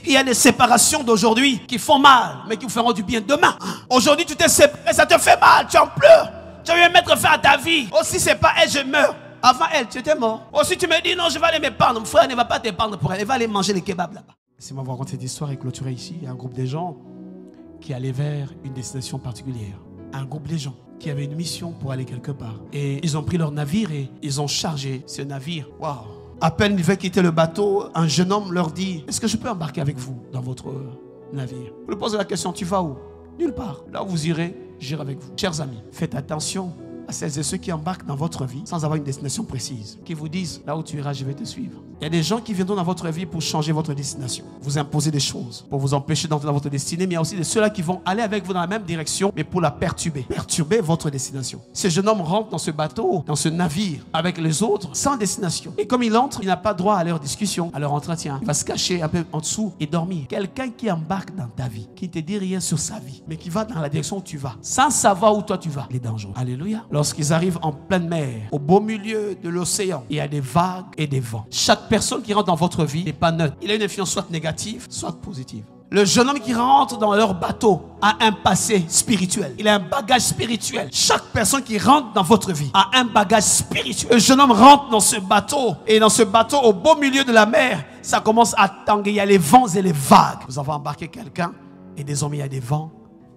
Il y a des séparations d'aujourd'hui qui font mal, mais qui vous feront du bien demain. Aujourd'hui, tu t'es séparé, ça te fait mal, tu en pleures. Tu vas mettre fin à ta vie. Aussi, c'est pas elle, je meurs. Avant elle, tu étais mort. Aussi, tu me dis non, je vais aller m'épandre. Mon frère ne va pas t'épandre pour elle. Elle va aller manger les kebabs là-bas. Laissez-moi vous raconter cette histoire et clôturer ici. Il y a un groupe de gens qui allaient vers une destination particulière. Un groupe de gens qui avaient une mission pour aller quelque part. Et ils ont pris leur navire et ils ont chargé ce navire. Waouh! À peine ils devaient quitter le bateau, un jeune homme leur dit: est-ce que je peux embarquer avec vous dans votre navire? Vous lui posez la question: tu vas où? Nulle part. Là où vous irez, j'irai avec vous. Chers amis, faites attention à celles et ceux qui embarquent dans votre vie sans avoir une destination précise, qui vous disent: là où tu iras, je vais te suivre. Il y a des gens qui viendront dans votre vie pour changer votre destination, vous imposer des choses, pour vous empêcher d'entrer dans votre destinée, mais il y a aussi de ceux-là qui vont aller avec vous dans la même direction, mais pour la perturber votre destination. Ce jeune homme rentre dans ce bateau, dans ce navire, avec les autres, sans destination. Et comme il entre, il n'a pas droit à leur discussion, à leur entretien. Il va se cacher un peu en dessous et dormir. Quelqu'un qui embarque dans ta vie, qui ne te dit rien sur sa vie, mais qui va dans la direction où tu vas, sans savoir où toi tu vas, il est dangereux. Alléluia. Lorsqu'ils arrivent en pleine mer, au beau milieu de l'océan, il y a des vagues et des vents. Chaque personne qui rentre dans votre vie n'est pas neutre. Il a une influence soit négative, soit positive. Le jeune homme qui rentre dans leur bateau a un passé spirituel. Il a un bagage spirituel. Chaque personne qui rentre dans votre vie a un bagage spirituel. Le jeune homme rentre dans ce bateau. Et dans ce bateau, au beau milieu de la mer, ça commence à tanguer. Il y a les vents et les vagues. Vous avez embarqué quelqu'un et désormais il y a des vents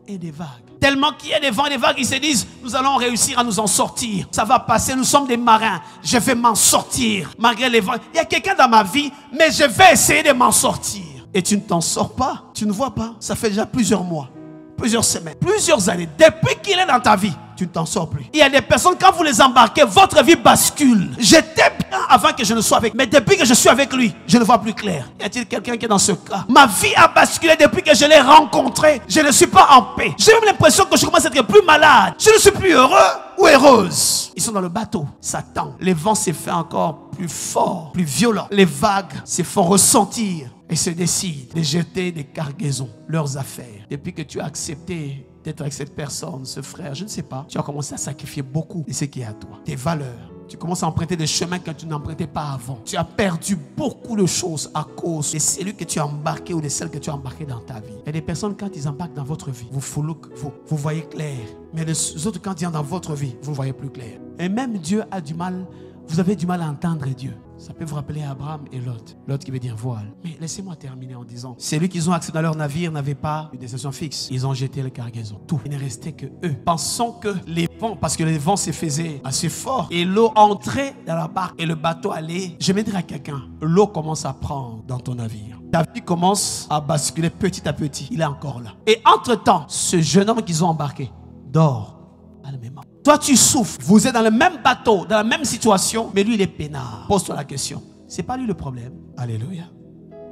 et des vagues. Tellement qu'il y a des vents et des vagues, ils se disent: nous allons réussir à nous en sortir. Ça va passer, nous sommes des marins. Je vais m'en sortir malgré les vents. Il y a quelqu'un dans ma vie, mais je vais essayer de m'en sortir. Et tu ne t'en sors pas. Tu ne vois pas. Ça fait déjà plusieurs mois, plusieurs semaines, plusieurs années. Depuis qu'il est dans ta vie, tu ne t'en sors plus. Il y a des personnes, quand vous les embarquez, votre vie bascule. J'étais bien avant que je ne sois avec. Mais depuis que je suis avec lui, je ne vois plus clair. Y a-t-il quelqu'un qui est dans ce cas? Ma vie a basculé depuis que je l'ai rencontré. Je ne suis pas en paix. J'ai même l'impression que je commence à être plus malade. Je ne suis plus heureux ou heureuse. Ils sont dans le bateau. Satan. Les vents se font encore plus forts, plus violents. Les vagues se font ressentir. Et se décident de jeter des cargaisons, leurs affaires. Depuis que tu as accepté d'être avec cette personne, ce frère, je ne sais pas, tu as commencé à sacrifier beaucoup de ce qui est à toi. Tes valeurs. Tu commences à emprunter des chemins que tu n'empruntais pas avant. Tu as perdu beaucoup de choses à cause de celui que tu as embarqué ou de celle que tu as embarqué dans ta vie. Il y a des personnes, quand ils embarquent dans votre vie, vous voyez clair. Mais les autres, quand ils entrent dans votre vie, vous ne voyez plus clair. Et même Dieu a du mal, vous avez du mal à entendre Dieu. Ça peut vous rappeler Abraham et Lot. Lot qui veut dire voile. Mais laissez-moi terminer en disant, celui qu'ils ont accès dans leur navire n'avait pas une destination fixe. Ils ont jeté les cargaisons. Tout. Il ne restait que eux. Pensant que les vents, parce que les vents se faisaient assez forts, et l'eau entrait dans la barque et le bateau allait. Je vais dire à quelqu'un, l'eau commence à prendre dans ton navire. Ta vie commence à basculer petit à petit. Il est encore là. Et entre-temps, ce jeune homme qu'ils ont embarqué dort à la même heure. Toi, tu souffres. Vous êtes dans le même bateau, dans la même situation, mais lui, il est peinard. Pose-toi la question. C'est pas lui le problème. Alléluia.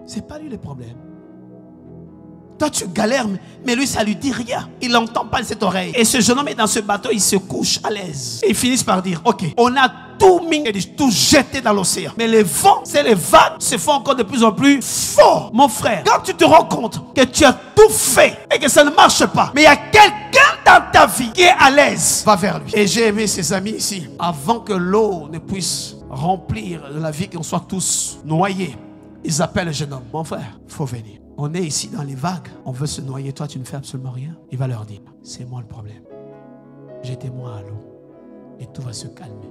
C'est pas lui le problème. Toi, tu galères, mais lui, ça lui dit rien. Il n'entend pas de cette oreille. Et ce jeune homme est dans ce bateau, il se couche à l'aise. Et ils finissent par dire, ok, on a tout mis et tout jeté dans l'océan. Mais les vents, c'est les vagues, se font encore de plus en plus forts. Mon frère, quand tu te rends compte que tu as tout fait et que ça ne marche pas, mais il y a quelqu'un dans ta vie qui est à l'aise, va vers lui. Et j'ai aimé ses amis ici. Avant que l'eau ne puisse remplir la vie, qu'on soit tous noyés, ils appellent le jeune homme. Mon frère, il faut venir. On est ici dans les vagues, on veut se noyer, toi tu ne fais absolument rien. Il va leur dire, c'est moi le problème. Jetez-moi à l'eau et tout va se calmer.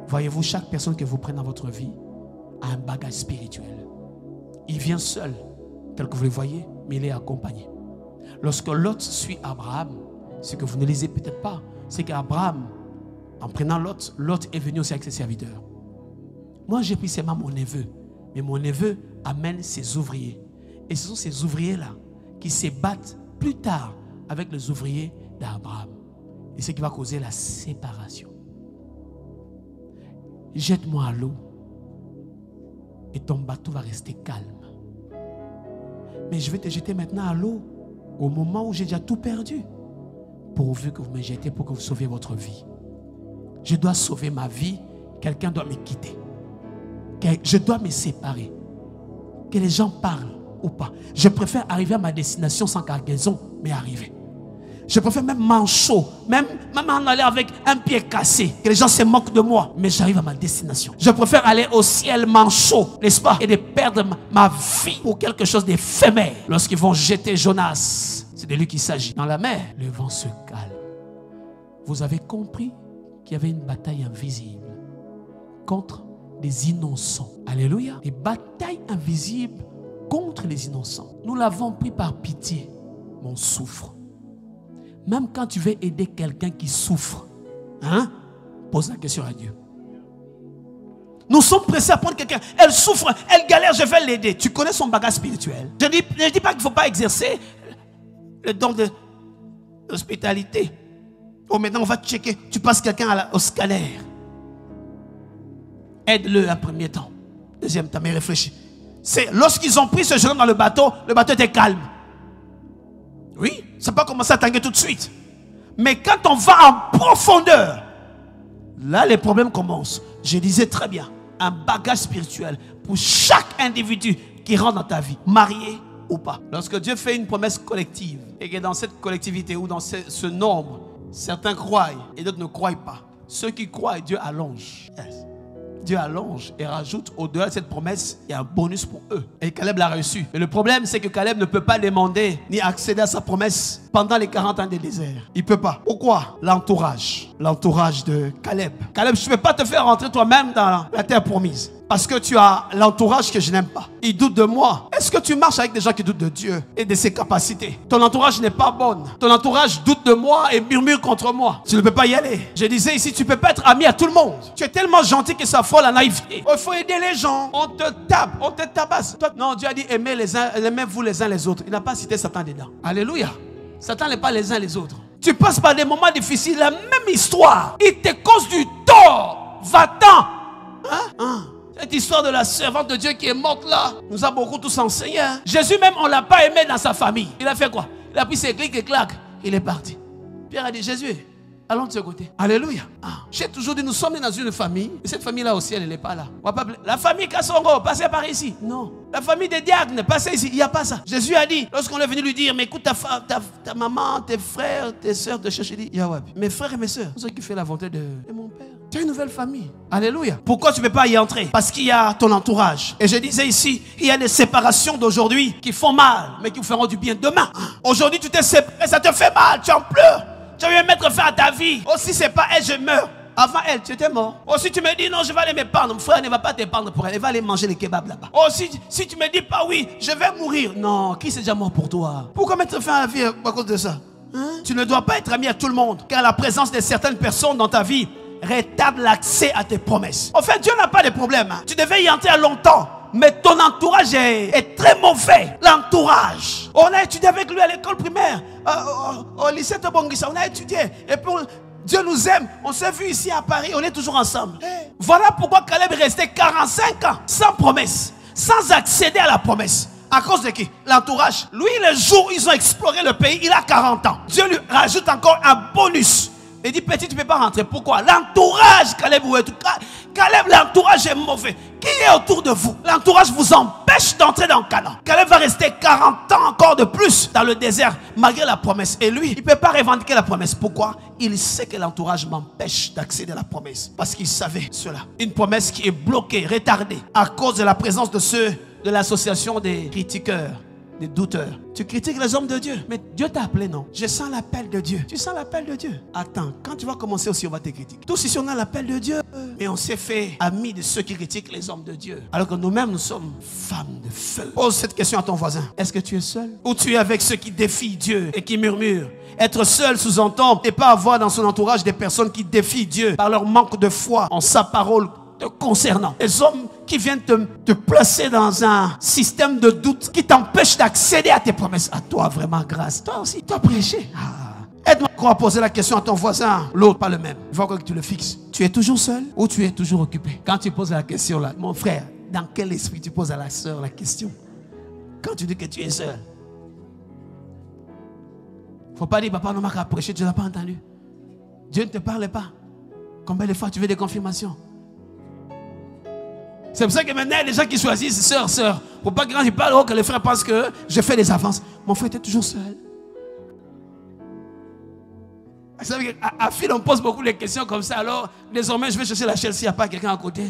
Voyez-vous, chaque personne que vous prenez dans votre vie a un bagage spirituel. Il vient seul, tel que vous le voyez, mais il est accompagné. Lorsque Lot suit Abraham, ce que vous ne lisez peut-être pas, c'est qu'Abraham, en prenant Lot, Lot est venu aussi avec ses serviteurs. Moi j'ai pris seulement mon neveu, mais mon neveu amène ses ouvriers. Et ce sont ces ouvriers-là qui se battent plus tard avec les ouvriers d'Abraham. Et c'est ce qui va causer la séparation. Jette-moi à l'eau et ton bateau va rester calme. Mais je vais te jeter maintenant à l'eau au moment où j'ai déjà tout perdu. Pourvu que vous me jetez pour que vous sauviez votre vie. Je dois sauver ma vie. Quelqu'un doit me quitter. Je dois me séparer. Que les gens parlent ou pas. Je préfère arriver à ma destination sans cargaison, mais arriver. Je préfère même manchot, même en aller avec un pied cassé, que les gens se moquent de moi, mais j'arrive à ma destination. Je préfère aller au ciel manchot, n'est-ce pas, et de perdre ma vie pour quelque chose d'éphémère. Lorsqu'ils vont jeter Jonas, c'est de lui qu'il s'agit. Dans la mer, le vent se calme. Vous avez compris qu'il y avait une bataille invisible contre les innocents. Alléluia. Des batailles invisibles contre les innocents. Nous l'avons pris par pitié, mais on souffre. Même quand tu veux aider quelqu'un qui souffre, hein, pose la question à Dieu. Nous sommes pressés à prendre quelqu'un. Elle souffre, elle galère, je vais l'aider. Tu connais son bagage spirituel. Je ne dis pas qu'il ne faut pas exercer le don de l'hospitalité. Oh, maintenant on va checker. Tu passes quelqu'un au scanner. Aide-le un premier temps. Deuxième temps, mais réfléchis. C'est lorsqu'ils ont pris ce jeune homme dans le bateau était calme. Oui, ça n'a pas commencé à tanguer tout de suite. Mais quand on va en profondeur, là les problèmes commencent. Je disais très bien, un bagage spirituel pour chaque individu qui rentre dans ta vie, marié ou pas. Lorsque Dieu fait une promesse collective et que dans cette collectivité ou dans ce nombre, certains croient et d'autres ne croient pas. Ceux qui croient, Dieu allonge. Yes. Dieu allonge et rajoute au-delà de cette promesse, il y a un bonus pour eux. Et Caleb l'a reçu. Mais le problème, c'est que Caleb ne peut pas demander ni accéder à sa promesse pendant les 40 ans de désert. Il ne peut pas. Pourquoi? L'entourage. L'entourage de Caleb. Caleb, je ne peux pas te faire rentrer toi-même dans la terre promise. Parce que tu as l'entourage que je n'aime pas. Ils doutent de moi. Est-ce que tu marches avec des gens qui doutent de Dieu et de ses capacités? Ton entourage n'est pas bon. Ton entourage doute de moi et murmure contre moi. Tu ne peux pas y aller. Je disais ici, tu ne peux pas être ami à tout le monde. Tu es tellement gentil que ça fout la naïveté. Il faut aider les gens. On te tape, on te tabasse. Toi, non, Dieu a dit aimez-vous les uns les autres. Il n'a pas cité Satan dedans. Alléluia. Satan n'est pas les uns les autres. Tu passes par des moments difficiles, la même histoire. Il te cause du tort. Va-t'en. Cette histoire de la servante de Dieu qui est morte là, nous a beaucoup tous enseigné. Jésus même, on ne l'a pas aimé dans sa famille. Il a fait quoi? Il a pris ses clics et claques. Il est parti. Pierre a dit, Jésus, allons de ce côté. Alléluia. J'ai toujours dit, nous sommes dans une famille. Et cette famille là au ciel, elle n'est pas là. On va pas... La famille Kassongo, passez par ici. Non. La famille des diacres, passez ici. Il n'y a pas ça. Jésus a dit, lorsqu'on est venu lui dire, mais écoute, ta maman, tes frères, tes soeurs te cherchent. Il dit, Yahweh, mes frères et mes soeurs, ceux qui font la volonté de mon père. Tu as une nouvelle famille. Alléluia. Pourquoi tu ne peux pas y entrer? Parce qu'il y a ton entourage. Et je disais ici, il y a des séparations d'aujourd'hui qui font mal, mais qui vous feront du bien demain. Aujourd'hui, tu t'es séparé, ça te fait mal, tu en pleures. Tu as eu un mettre fin à ta vie. Aussi, c'est pas elle, je meurs. Avant elle, tu étais mort. Aussi, tu me dis non, je vais aller m'épandre. Mon frère ne va pas t'épandre pour elle. Elle va aller manger les kebabs là-bas. Aussi, si tu me dis pas oui, je vais mourir. Non, qui c'est déjà mort pour toi? Pourquoi mettre fin à la vie à cause de ça? Tu ne dois pas être ami à tout le monde. Car la présence de certaines personnes dans ta vie retarde l'accès à tes promesses. En fait, Dieu n'a pas de problème. Tu devais y entrer à longtemps. Mais ton entourage est très mauvais. L'entourage. On a étudié avec lui à l'école primaire. Au lycée de Bongissa. On a étudié. Et puis Dieu nous aime. On s'est vu ici à Paris. On est toujours ensemble. Voilà pourquoi Caleb est resté 45 ans sans promesse. Sans accéder à la promesse. À cause de qui? L'entourage. Lui, le jour où ils ont exploré le pays, il a 40 ans. Dieu lui rajoute encore un bonus. Il dit, petit, tu ne peux pas rentrer. Pourquoi? L'entourage, Caleb, Caleb, l'entourage est mauvais. Qui est autour de vous? L'entourage vous empêche d'entrer dans le Canaan. Caleb va rester 40 ans encore de plus dans le désert, malgré la promesse. Et lui, il ne peut pas revendiquer la promesse. Pourquoi? Il sait que l'entourage m'empêche d'accéder à la promesse. Parce qu'il savait cela. Une promesse qui est bloquée, retardée, à cause de la présence de ceux de l'association des critiqueurs, des douteurs. Tu critiques les hommes de Dieu, mais Dieu t'a appelé, non? Je sens l'appel de Dieu. Tu sens l'appel de Dieu? Attends, quand tu vas commencer aussi, on va te critiquer. Tous ici, on a l'appel de Dieu, mais on s'est fait amis de ceux qui critiquent les hommes de Dieu. Alors que nous-mêmes, nous sommes femmes de feu. Pose cette question à ton voisin. Est-ce que tu es seul? Ou tu es avec ceux qui défient Dieu et qui murmurent? Être seul sous-entend et pas avoir dans son entourage des personnes qui défient Dieu par leur manque de foi en sa parole concernant. Les hommes qui viennent te placer dans un système de doute qui t'empêche d'accéder à tes promesses. À toi, vraiment, grâce. Toi aussi, tu as prêché. Aide-moi encore à poser la question à ton voisin. L'autre, pas le même. Il faut que tu le fixes. Tu es toujours seul ou tu es toujours occupé? Quand tu poses la question là, mon frère, dans quel esprit tu poses à la soeur la question? Quand tu dis que tu es seul. Il ne faut pas dire, papa, non, m'a prêché, tu ne l'as pas entendu. Dieu ne te parle pas. Combien de fois tu veux des confirmations? C'est pour ça que maintenant, il y a des gens qui choisissent sœur. Pour pas que quand ils parlent, que les frères pensent que je fais des avances. Mon frère était toujours seul. Vous savez, à Phil, on pose beaucoup de questions comme ça. Alors, désormais, je vais chercher la Chelsea, il n'y a pas quelqu'un à côté.